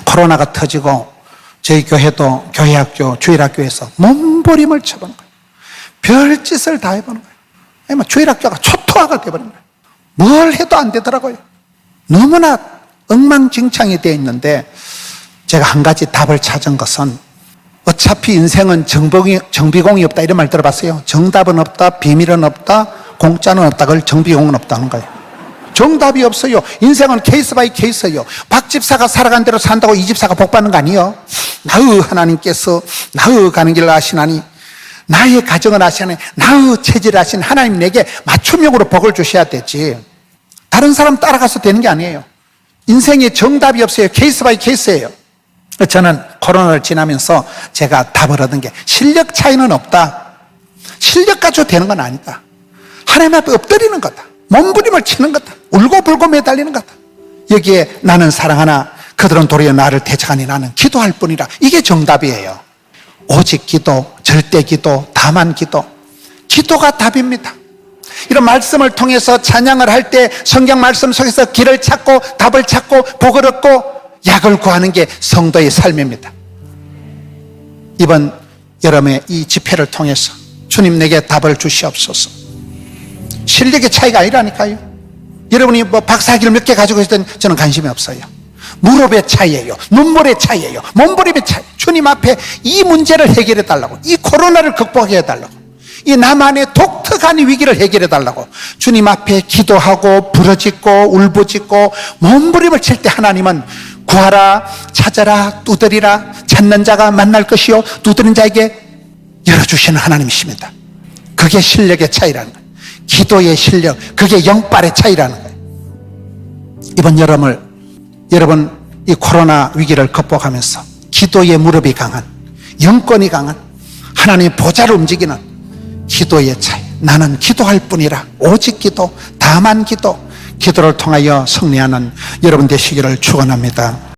코로나가 터지고 저희 교회도 교회학교, 주일학교에서 몸부림을 쳐보는 거예요. 별짓을 다 해보는 거예요. 주일학교가 초토화가 되어버린 거예요. 뭘 해도 안 되더라고요. 너무나 엉망진창이 되어 있는데 제가 한 가지 답을 찾은 것은 어차피 인생은 정비공이 없다 이런 말 들어봤어요? 정답은 없다, 비밀은 없다, 공짜는 없다, 그걸 정비공은 없다는 거예요. 정답이 없어요. 인생은 케이스 바이 케이스예요. 박 집사가 살아간 대로 산다고 이 집사가 복 받는 거 아니에요. 나의 하나님께서 나의 가는 길을 아시나니 나의 가정을 아시나니 나의 체질을 아신 하나님 내게 맞춤형으로 복을 주셔야 되지. 다른 사람 따라가서 되는 게 아니에요. 인생에 정답이 없어요. 케이스 바이 케이스예요. 저는 코로나를 지나면서 제가 답을 얻은 게 실력 차이는 없다. 실력 가지고 되는 건 아니다. 하나님 앞에 엎드리는 거다. 몸부림을 치는 거다. 울고불고 매달리는 거다. 여기에 나는 사랑하나 그들은 도리어 나를 대적하니 나는 기도할 뿐이라. 이게 정답이에요. 오직 기도, 절대 기도, 다만 기도. 기도가 답입니다. 이런 말씀을 통해서 찬양을 할 때 성경 말씀 속에서 길을 찾고 답을 찾고 복을 얻고 약을 구하는 게 성도의 삶입니다. 이번 여름에 이 집회를 통해서 주님 내게 답을 주시옵소서. 실력의 차이가 아니라니까요. 여러분이 뭐 박사학위를 몇 개 가지고 있든 저는 관심이 없어요. 무릎의 차이예요. 눈물의 차이예요. 몸부림의 차이. 주님 앞에 이 문제를 해결해 달라고, 이 코로나를 극복해 달라고, 이 나만의 독특한 위기를 해결해 달라고 주님 앞에 기도하고 부르짖고 울부짖고 몸부림을 칠 때 하나님은 구하라, 찾아라, 두드리라, 찾는 자가 만날 것이요 두드리는 자에게 열어주시는 하나님이십니다. 그게 실력의 차이라는 거예요. 기도의 실력, 그게 영빨의 차이라는 거예요. 이번 여러분 이 코로나 위기를 극복하면서 기도의 무릎이 강한, 영권이 강한, 하나님의 보좌를 움직이는 기도의 차이. 나는 기도할 뿐이라. 오직 기도, 다만 기도. 기도를 통하여 승리하는 여러분 되시기를 축원합니다.